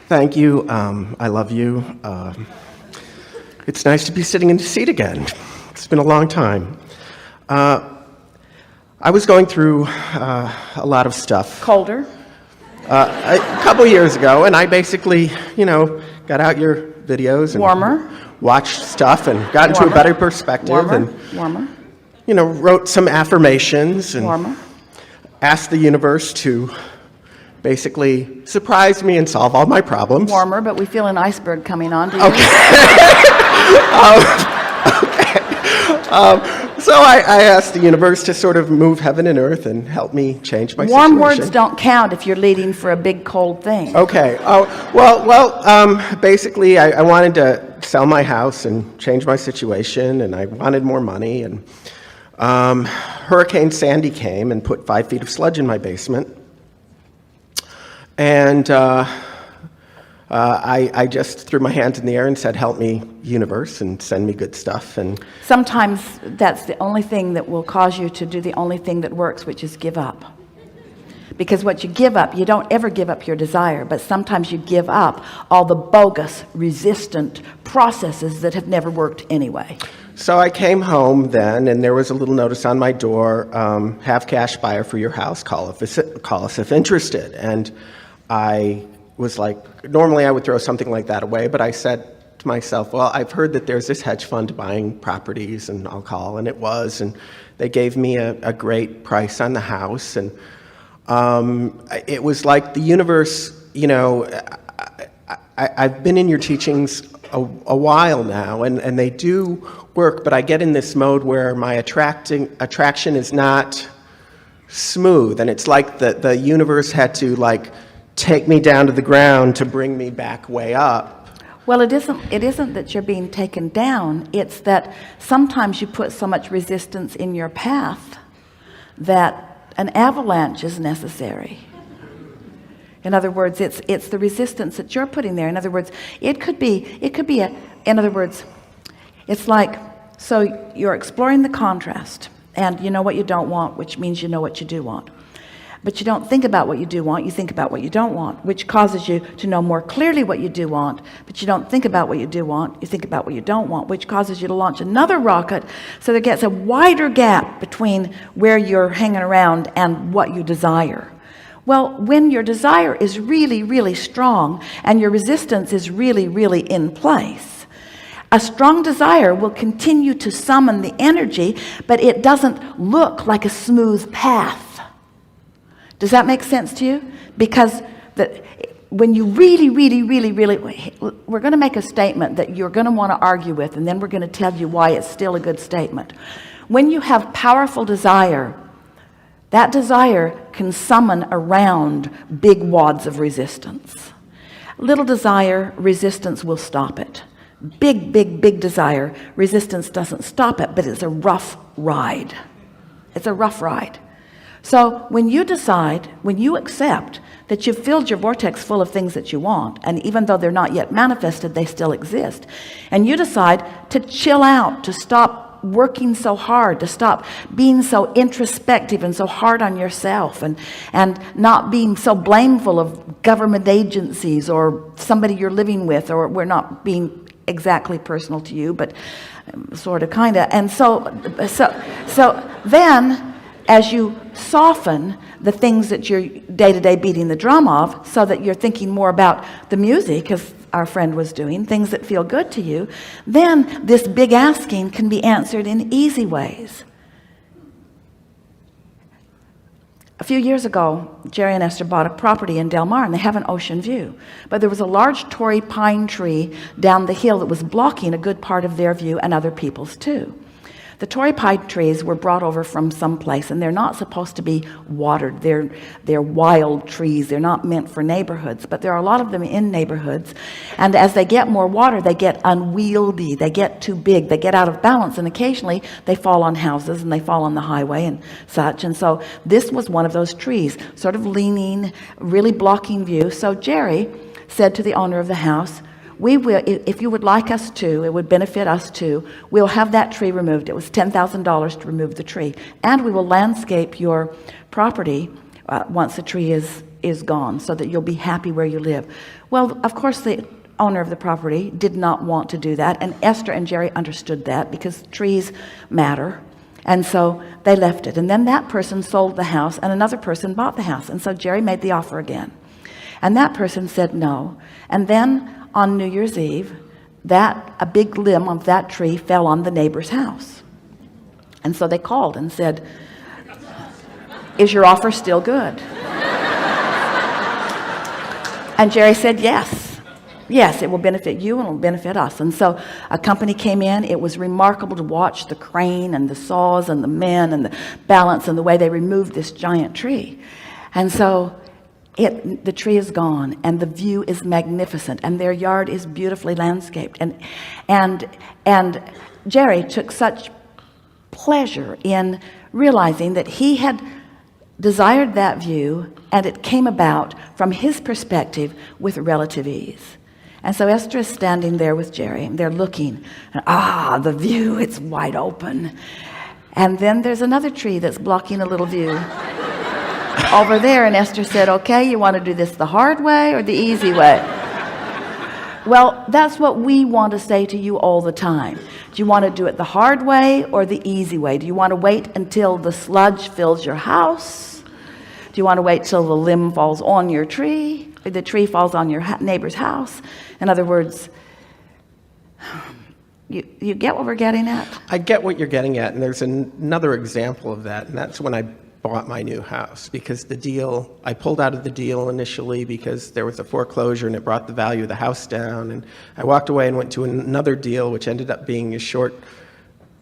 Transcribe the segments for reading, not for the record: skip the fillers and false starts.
Thank you. I love you. It's nice to be sitting in the seat again. It's been a long time. I was going through a lot of stuff. Colder? A couple years ago, and I basically, got out your videos and Warmer? watched stuff and got into a better perspective Warmer? and wrote some affirmations and Warmer? asked the universe to basically surprise me and solve all my problems. Warmer, but we feel an iceberg coming on. Do you? Okay. So I asked the universe to sort of move heaven and earth and help me change my Warm situation. words don't count if you're leading for a big cold thing. Okay. Basically, I wanted to sell my house and change my situation, and I wanted more money. And Hurricane Sandy came and put 5 feet of sludge in my basement. And I just threw my hands in the air and said, help me, universe, and send me good stuff. And Sometimes that's the only thing that will cause you to do the only thing that works, which is give up. Because what you give up, you don't ever give up your desire, but sometimes you give up all the bogus, resistant processes that have never worked anyway. so I came home then, and there was a little notice on my door, have cash buyer for your house, call us if interested. And I was like, normally I would throw something like that away, but I said to myself, well, I've heard that there's this hedge fund buying properties, and I'll call, and it was, and they gave me a great price on the house, and it was like the universe, I've been in your teachings a while now, and they do work, but I get in this mode where my attraction is not smooth, and it's like the universe had to take me down to the ground to bring me back way up. Well, it isn't that you're being taken down. It's that sometimes you put so much resistance in your path that an avalanche is necessary. In other words, it's the resistance that you're putting there. In other words, it could be in other words, it's like, so you're exploring the contrast, and you know what you don't want, which means you know what you do want. But you don't think about what you do want, you think about what you don't want, which causes you to know more clearly what you do want, but you don't think about what you do want, you think about what you don't want, which causes you to launch another rocket, so there gets a wider gap between where you're hanging around and what you desire. Well, when your desire is really, really strong and your resistance is really, really in place, a strong desire will continue to summon the energy, but it doesn't look like a smooth path. Does that make sense to you? Because when you really, we're going to make a statement that you're going to want to argue with, and then we're going to tell you why it's still a good statement. When you have powerful desire, that desire can summon around big wads of resistance. Little desire, resistance will stop it. Big desire, resistance doesn't stop it, but it's a rough ride. It's a rough ride. So when you decide, when you accept that you've filled your vortex full of things that you want, and even though they're not yet manifested, they still exist, and you decide to chill out, to stop working so hard, to stop being so introspective and so hard on yourself, and not being so blameful of government agencies or somebody you're living with, or we're not being exactly personal to you, but sort of kind of. And so then as you soften the things that you're day-to-day beating the drum of, so that you're thinking more about the music, as our friend was doing, things that feel good to you, then this big asking can be answered in easy ways. A few years ago, Jerry and Esther bought a property in Del Mar, and they have an ocean view. But there was a large Tory pine tree down the hill that was blocking a good part of their view and other people's too. The Tory pine trees were brought over from someplace, and they're not supposed to be watered. They're wild trees. They're not meant for neighborhoods, but there are a lot of them in neighborhoods. And as they get more water, they get unwieldy. They get too big. They get out of balance, and occasionally they fall on houses and they fall on the highway and such. And so this was one of those trees, sort of leaning, really blocking view. So Jerry said to the owner of the house, we will, if you would like us to, it would benefit us too, we'll have that tree removed. It was $10,000 to remove the tree, and we will landscape your property once the tree is is gone so that you'll be happy where you live. Well, of course, the owner of the property did not want to do that, and Esther and Jerry understood that because trees matter. And so they left it. And then that person sold the house and another person bought the house. And so Jerry made the offer again. And that person said no. And then on New Year's Eve, a big limb of that tree fell on the neighbor's house. And so they called and said, "Is your offer still good?" And Jerry said, yes. Yes, it will benefit you and it will benefit us. And so a company came in. It was remarkable to watch the crane and the saws and the men and the balance and the way they removed this giant tree. And so the tree is gone and the view is magnificent and their yard is beautifully landscaped. And Jerry took such pleasure in realizing that he had desired that view, and it came about from his perspective with relative ease. And so Esther is standing there with Jerry, and they're looking, and the view, it's wide open. And then there's another tree that's blocking a little view over there, and Esther said, "Okay, you want to do this the hard way or the easy way?" Well, that's what we want to say to you all the time. Do you want to do it the hard way or the easy way? Do you want to wait until the sludge fills your house? Do you want to wait till the limb falls on your tree, or the tree falls on your neighbor's house? In other words, you get what we're getting at? I get what you're getting at, and there's another example of that, and that's when I bought my new house, because I pulled out of the deal initially because there was a foreclosure and it brought the value of the house down, and I walked away and went to another deal which ended up being a short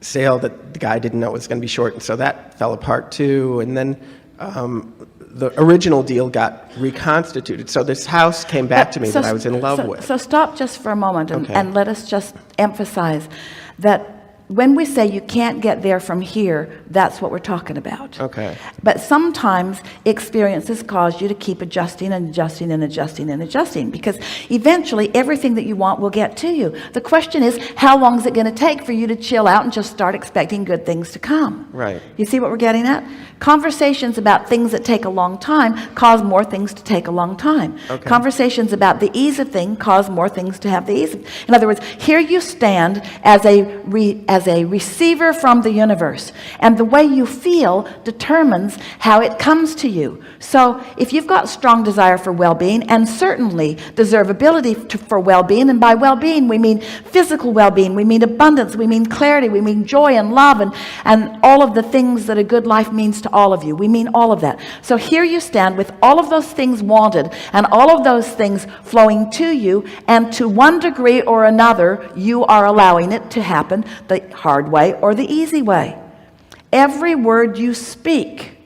sale that the guy didn't know it was going to be short, and so that fell apart too. And then the original deal got reconstituted, so this house came back to me that I was in love with. So stop just for a moment Okay. and let us just emphasize that when we say you can't get there from here, that's what we're talking about. Okay. But sometimes experiences cause you to keep adjusting and adjusting and adjusting and adjusting, because eventually everything that you want will get to you. The question is, how long is it going to take for you to chill out and just start expecting good things to come? Right. You see what we're getting at? Conversations about things that take a long time cause more things to take a long time. Okay. Conversations about the ease of thing cause more things to have the ease of. In other words, here you stand as a receiver from the universe, and the way you feel determines how it comes to you. So if you've got strong desire for well-being, and certainly deservability for well-being, and by well-being we mean physical well-being, we mean abundance, we mean clarity, we mean joy and love, and all of the things that a good life means to all of you. We mean all of that. So here you stand with all of those things wanted and all of those things flowing to you, and to one degree or another you are allowing it to happen the hard way or the easy way. Every word you speak,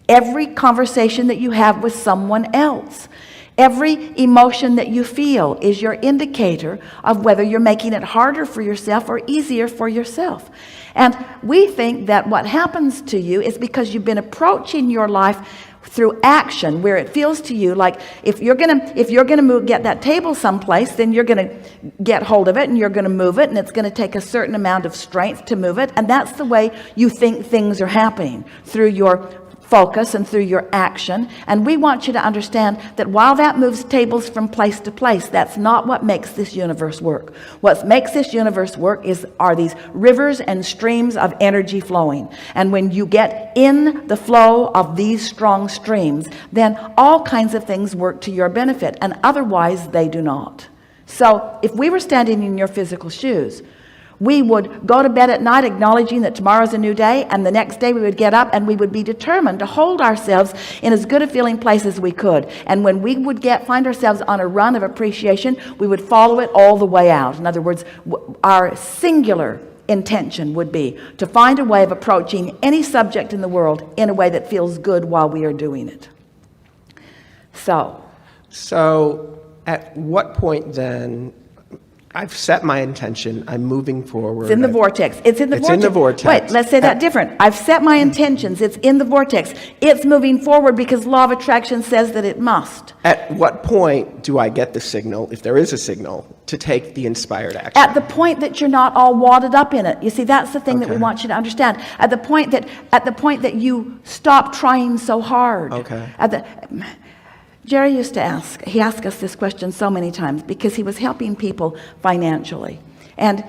every conversation that you have with someone else, every emotion that you feel is your indicator of whether you're making it harder for yourself or easier for yourself. And we think that what happens to you is because you've been approaching your life through action, where it feels to you like if you're gonna get that table someplace, then you're gonna get hold of it and you're gonna move it, and it's gonna take a certain amount of strength to move it, and that's the way you think things are happening, through your focus and through your action. And we want you to understand that while that moves tables from place to place, that's not what makes this universe work. What makes this universe work are these rivers and streams of energy flowing. And when you get in the flow of these strong streams, then all kinds of things work to your benefit, and otherwise they do not. So if we were standing in your physical shoes, we would go to bed at night acknowledging that tomorrow's a new day, and the next day we would get up and we would be determined to hold ourselves in as good a feeling place as we could. And when we would find ourselves on a run of appreciation, we would follow it all the way out. In other words, our singular intention would be to find a way of approaching any subject in the world in a way that feels good while we are doing it. So At what point then, I've set my intention, I'm moving forward. It's in the vortex. It's in the vortex. It's in the vortex. Wait, let's say that different. I've set my intentions. It's in the vortex. It's moving forward because law of attraction says that it must. At what point do I get the signal, if there is a signal, to take the inspired action? At the point that you're not all wadded up in it. You see, that's the thing that we Okay. want you to understand. At the point that you stop trying so hard. Okay. Jerry used to he asked us this question so many times because he was helping people financially. And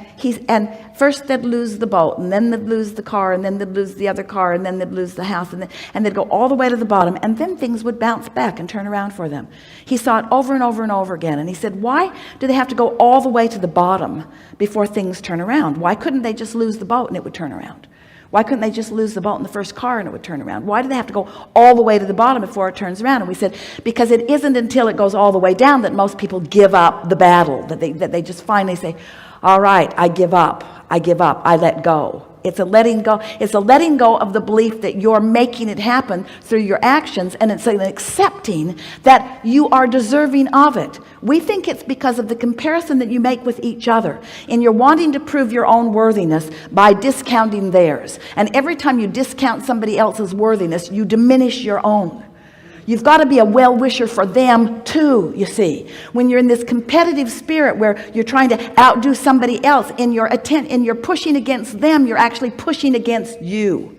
first they'd lose the boat, and then they'd lose the car, and then they'd lose the other car, and then they'd lose the house, and they'd go all the way to the bottom, and then things would bounce back and turn around for them. He saw it over and over and over again, and he said, why do they have to go all the way to the bottom before things turn around? Why couldn't they just lose the boat and it would turn around? Why couldn't they just lose the boat in the first car and it would turn around? Why do they have to go all the way to the bottom before it turns around? And we said, because it isn't until it goes all the way down that most people give up the battle, that they just finally say, all right, I give up, I let go. It's a letting go. It's a letting go of the belief that you're making it happen through your actions, and it's an accepting that you are deserving of it. We think it's because of the comparison that you make with each other, and you're wanting to prove your own worthiness by discounting theirs. And every time you discount somebody else's worthiness, you diminish your own. You've got to be a well-wisher for them too, you see. When you're in this competitive spirit where you're trying to outdo somebody else, in your pushing against them, you're actually pushing against you.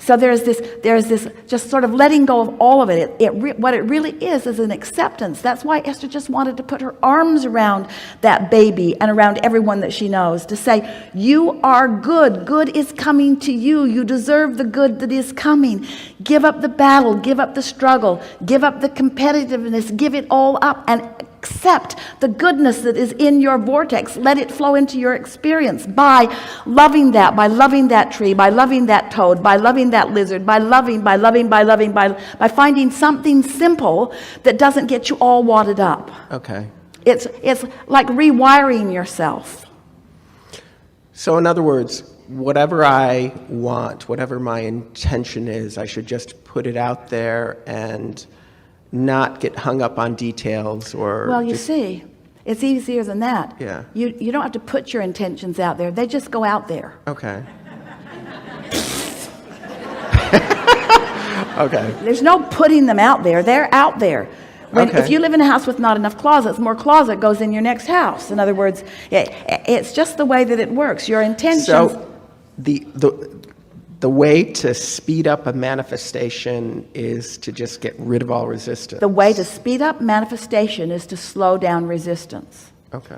So there's this just sort of letting go of all of it. What it really is an acceptance. That's why Esther just wanted to put her arms around that baby and around everyone that she knows, to say, you are good. Good is coming to you. You deserve the good that is coming. Give up the battle. Give up the struggle. Give up the competitiveness. Give it all up and accept the goodness that is in your vortex. Let it flow into your experience by loving that tree, by loving that toad, by loving that lizard, by finding something simple that doesn't get you all wadded up. Okay. It's like rewiring yourself. So in other words, whatever I want, whatever my intention is, I should just put it out there and not get hung up on details or... Well, you see, it's easier than that. Yeah. You don't have to put your intentions out there. They just go out there. Okay. Okay. There's no putting them out there. They're out there. Okay. If you live in a house with not enough closets, more closet goes in your next house. In other words, it's just the way that it works. Your intentions... So the way to speed up a manifestation is to just get rid of all resistance. The way to speed up manifestation is to slow down resistance. Okay.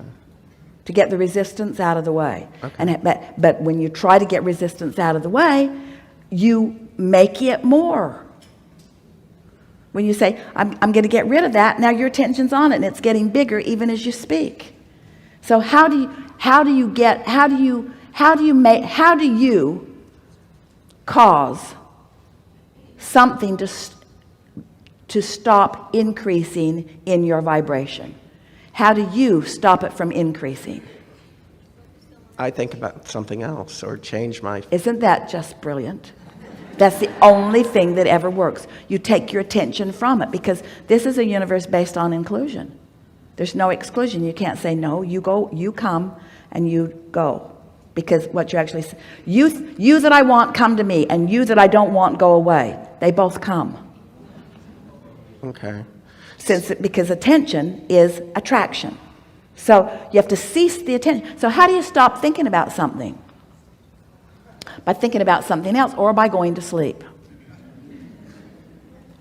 To get the resistance out of the way. Okay. But when you try to get resistance out of the way, you make it more. When you say, I'm going to get rid of that, now your attention's on it and it's getting bigger even as you speak. So how do you cause something to stop increasing in your vibration? How do you stop it from increasing? I think about something else or change my... Isn't that just brilliant? That's the only thing that ever works. You take your attention from it, because this is a universe based on inclusion. There's no exclusion. You can't say no. You go, you come, and you go. Because what you actually say, you that I want, come to me, and you that I don't want, go away. They both come. Okay. Because attention is attraction. So you have to cease the attention. So how do you stop thinking about something? By thinking about something else, or by going to sleep,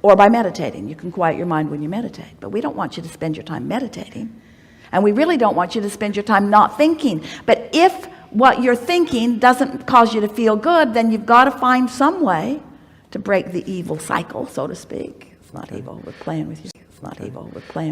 or by meditating. You can quiet your mind when you meditate, but we don't want you to spend your time meditating, and we really don't want you to spend your time not thinking. But if what you're thinking doesn't cause you to feel good, then you've got to find some way to break the evil cycle, so to speak. It's not evil, we're playing with you. It's not evil, we're playing